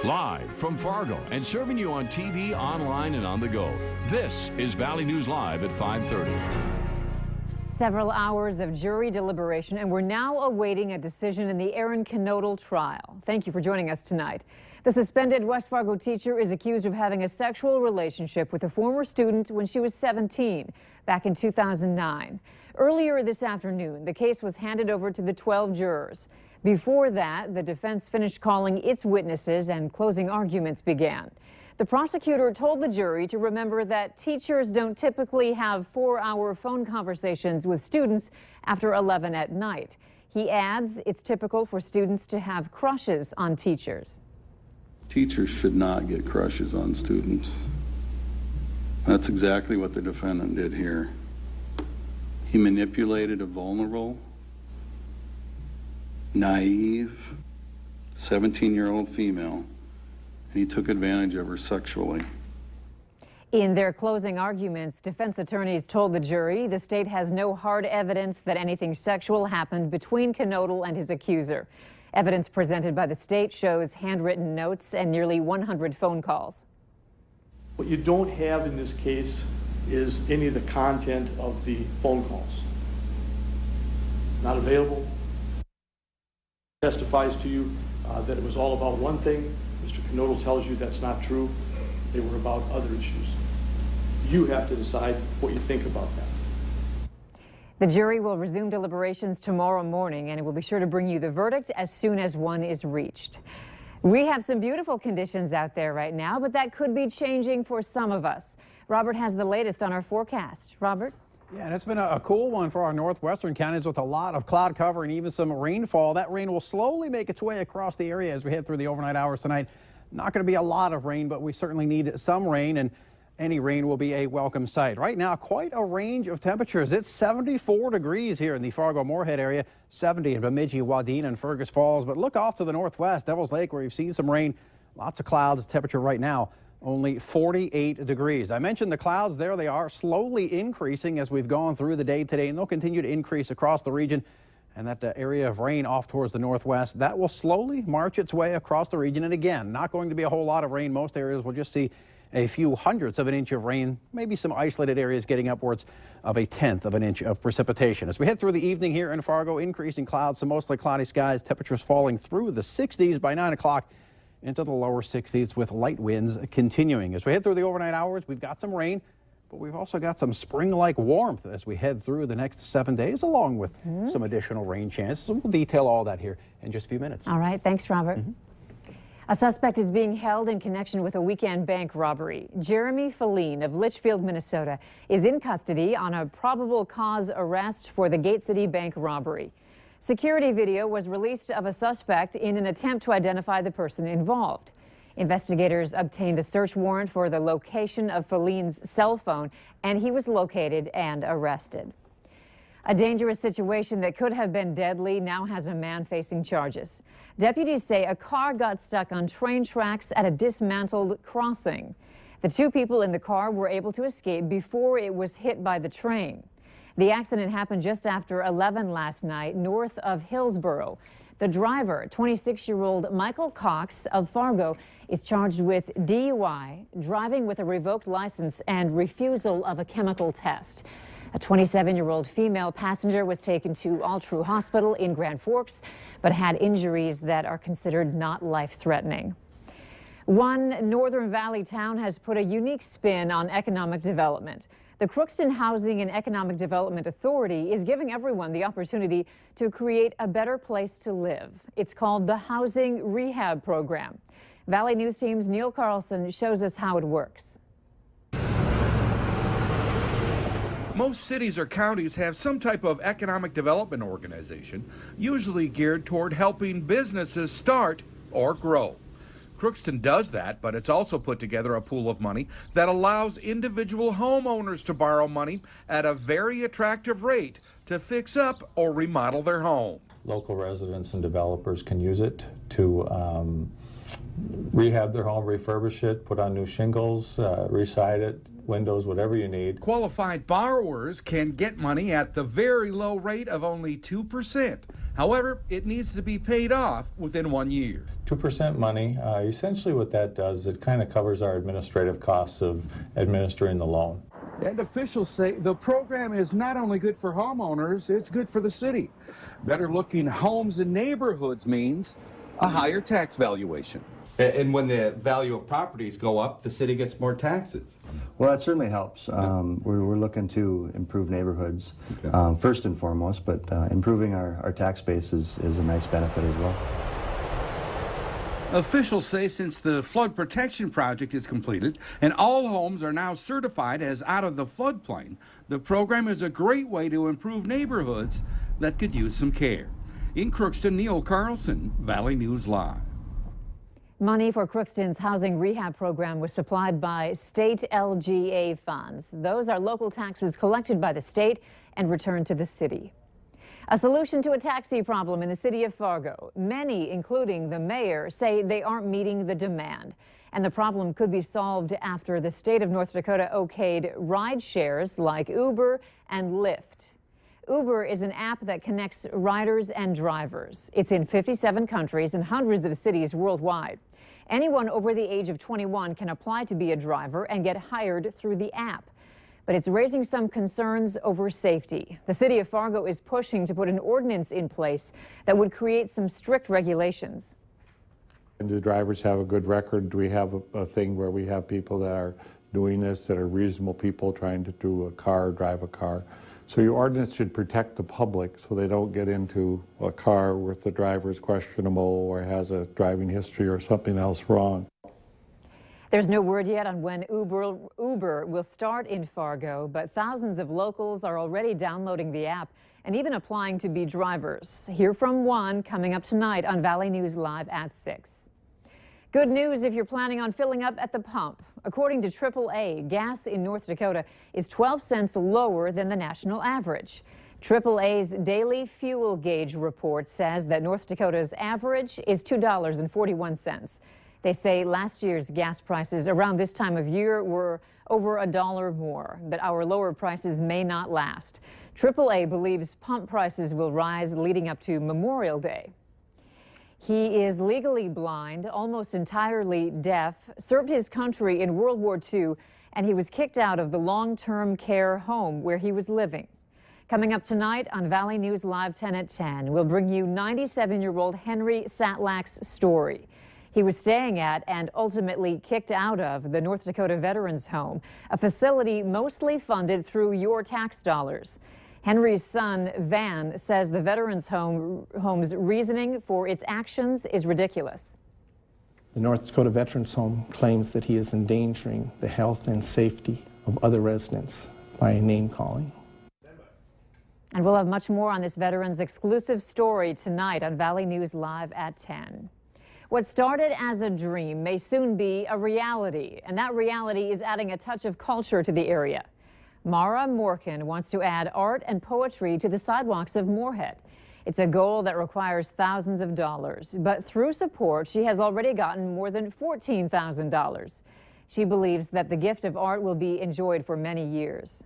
Live from Fargo and serving you on TV, online, and on the go. This is Valley News Live at 5:30. Several hours of jury deliberation, and we're now awaiting a decision in the Canoodle Trial. Thank you for joining us tonight. The suspended West Fargo teacher is accused of having a sexual relationship with a former student when she was 17, back in 2009. Earlier this afternoon, the case was handed over to the 12 jurors. Before that, the defense finished calling its witnesses and closing arguments began. The prosecutor told the jury to remember that teachers don't typically have 4-hour phone conversations with students after 11 at night. He adds it's typical for students to have crushes on teachers. Teachers should not get crushes on students. That's exactly what the defendant did here. He manipulated a vulnerable, naive, 17-year-old female, and he took advantage of her sexually. In their closing arguments, defense attorneys told the jury the state has no hard evidence that anything sexual happened between Canoodle and his accuser. Evidence presented by the state shows handwritten notes and nearly 100 phone calls. What you don't have in this case is any of the content of the phone calls. Not available. Testifies to you that it was all about one thing. Mr. Canoodle tells you that's not true. They were about other issues. You have to decide what you think about that. The jury will resume deliberations tomorrow morning, and it will be sure to bring you the verdict as soon as one is reached. We have some beautiful conditions out there right now, but that could be changing for some of us. Robert has the latest on our forecast. Robert? Yeah, and it's been a cool one for our northwestern counties with a lot of cloud cover and even some rainfall. That rain will slowly make its way across the area as we head through the overnight hours tonight. Not going to be a lot of rain, but we certainly need some rain, and any rain will be a welcome sight. Right now, quite a range of temperatures. It's 74 degrees here in the Fargo Morehead area, 70 in Bemidji, Wadena, and Fergus Falls. But look off to the northwest, Devil's Lake, where you've seen some rain. Lots of clouds. Temperature right now, only 48 degrees. I mentioned the clouds. There they are, slowly increasing as we've gone through the day today, and they'll continue to increase across the region. And that area of rain off towards the northwest, that will slowly march its way across the region. And again, not going to be a whole lot of rain. Most areas will just see a few hundredths of an inch of rain, maybe some isolated areas getting upwards of a tenth of an inch of precipitation. As we head through the evening here in Fargo, increasing clouds, some mostly cloudy skies, temperatures falling through the 60s by 9 o'clock into the lower 60s with light winds continuing. As we head through the overnight hours, we've got some rain, but we've also got some spring-like warmth as we head through the next 7 days, along with some additional rain chances. So we'll detail all that here in just a few minutes. All right. Thanks, Robert. A suspect is being held in connection with a weekend bank robbery. Jeremy Feline of Litchfield, Minnesota, is in custody on a probable cause arrest for the Gate City Bank robbery. Security video was released of a suspect in an attempt to identify the person involved. Investigators obtained a search warrant for the location of Feline's cell phone, and he was located and arrested. A dangerous situation that could have been deadly now has a man facing charges. Deputies say a car got stuck on train tracks at a dismantled crossing. The two people in the car were able to escape before it was hit by the train. The accident happened just after 11 last night north of Hillsborough. The driver, 26-year-old Michael Cox of Fargo, is charged with DUI, driving with a revoked license, and refusal of a chemical test. A 27-year-old female passenger was taken to All True Hospital in Grand Forks, but had injuries that are considered not life-threatening. One Northern Valley town has put a unique spin on economic development. The Crookston Housing and Economic Development Authority is giving everyone the opportunity to create a better place to live. It's called the Housing Rehab Program. Valley News Team's Neil Carlson shows us how it works. Most cities or counties have some type of economic development organization, usually geared toward helping businesses start or grow. Crookston does that, but it's also put together a pool of money that allows individual homeowners to borrow money at a very attractive rate to fix up or remodel their home. Local residents and developers can use it to rehab their home, refurbish it, put on new shingles, re-side it, windows, whatever you need. Qualified borrowers can get money at the very low rate of only 2%. However, it needs to be paid off within 1 year. 2% money. Essentially what that does, it kind of covers our administrative costs of administering the loan. And officials say the program is not only good for homeowners, it's good for the city. Better looking homes and neighborhoods means a higher tax valuation. And when the value of properties go up, the city gets more taxes. Well, that certainly helps. We're looking to improve neighborhoods first and foremost, but improving our tax base is a nice benefit as well. Officials say since the flood protection project is completed and all homes are now certified as out of the floodplain, the program is a great way to improve neighborhoods that could use some care. In Crookston, Neil Carlson, Valley News Live. Money for Crookston's housing rehab program was supplied by state LGA funds. Those are local taxes collected by the state and returned to the city. A solution to a taxi problem in the city of Fargo. Many, including the mayor, say they aren't meeting the demand. And the problem could be solved after the state of North Dakota okayed ride shares like Uber and Lyft. Uber is an app that connects riders and drivers. It's in 57 countries and hundreds of cities worldwide. Anyone over the age of 21 can apply to be a driver and get hired through the app. But it's raising some concerns over safety. The city of Fargo is pushing to put an ordinance in place that would create some strict regulations. And do drivers have a good record? Do we have a thing where we have people that are doing this, that are reasonable people trying to drive a car? So your ordinance should protect the public so they don't get into a car where the driver is questionable or has a driving history or something else wrong. There's no word yet on when Uber will start in Fargo, but thousands of locals are already downloading the app and even applying to be drivers. Hear from one coming up tonight on Valley News Live at 6. Good news if you're planning on filling up at the pump. According to AAA, gas in North Dakota is 12 cents lower than the national average. AAA's daily fuel gauge report says that North Dakota's average is $2.41. They say last year's gas prices around this time of year were over $1 more, but our lower prices may not last. AAA believes pump prices will rise leading up to Memorial Day. He is legally blind, almost entirely deaf, served his country in World War II, and he was kicked out of the long-term care home where he was living. Coming up tonight on Valley News Live 10 at 10, we'll bring you 97-year-old Henry Satlak's story. He was staying at and ultimately kicked out of the North Dakota Veterans Home, a facility mostly funded through your tax dollars. Henry's son, Van, says the Veterans Home's reasoning for its actions is ridiculous. The North Dakota Veterans Home claims that he is endangering the health and safety of other residents by name-calling. And we'll have much more on this veteran's exclusive story tonight on Valley News Live at 10. What started as a dream may soon be a reality, and that reality is adding a touch of culture to the area. Mara Morkin wants to add art and poetry to the sidewalks of Morehead. It's a goal that requires thousands of dollars, but through support, she has already gotten more than $14,000. She believes that the gift of art will be enjoyed for many years.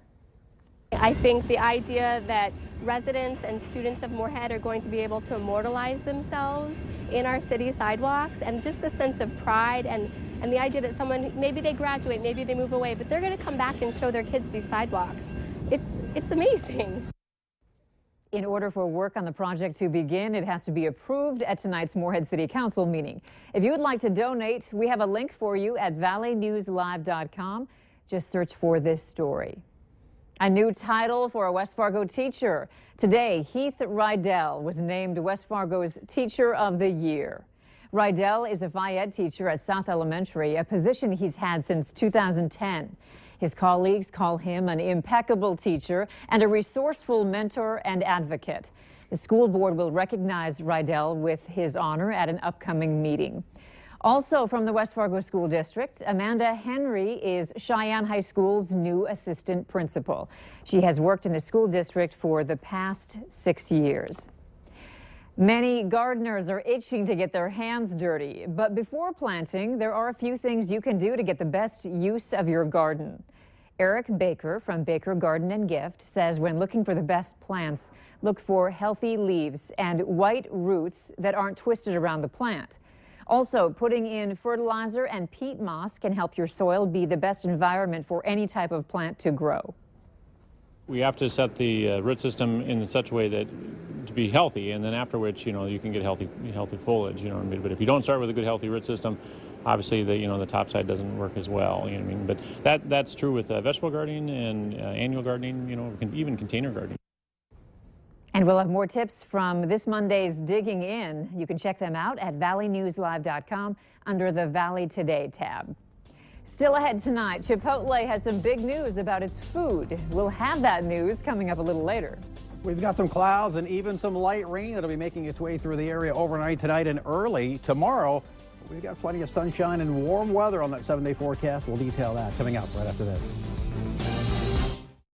I think the idea that residents and students of Morehead are going to be able to immortalize themselves in our city sidewalks, and just the sense of pride and the idea that someone, maybe they graduate, maybe they move away, but they're going to come back and show their kids these sidewalks. It's amazing. In order for work on the project to begin, it has to be approved at tonight's Morehead City Council meeting. If you would like to donate, we have a link for you at valleynewslive.com. Just search for this story. A new title for a West Fargo teacher. Today, Heath Rydell was named West Fargo's Teacher of the Year. Rydell is a Phi Ed teacher at South Elementary, a position he's had since 2010. His colleagues call him an impeccable teacher and a resourceful mentor and advocate. The school board will recognize Rydell with his honor at an upcoming meeting. Also from the West Fargo School District, Amanda Henry is Cheyenne High School's new assistant principal. She has worked in the school district for the past 6 years. Many gardeners are itching to get their hands dirty, but before planting, there are a few things you can do to get the best use of your garden. Eric Baker from Baker Garden and Gift says when looking for the best plants, look for healthy leaves and white roots that aren't twisted around the plant. Also, putting in fertilizer and peat moss can help your soil be the best environment for any type of plant to grow. We have to set the root system in such a way that to be healthy, and then after which, you can get healthy foliage. You know what I mean? But if you don't start with a good healthy root system, obviously the top side doesn't work as well. You know what I mean? But that's true with vegetable gardening and annual gardening. Even container gardening. And we'll have more tips from this Monday's Digging In. You can check them out at valleynewslive.com under the Valley Today tab. Still ahead tonight, Chipotle has some big news about its food. We'll have that news coming up a little later. We've got some clouds and even some light rain that'll be making its way through the area overnight tonight and early tomorrow. We've got plenty of sunshine and warm weather on that 7-day forecast. We'll detail that coming up right after this.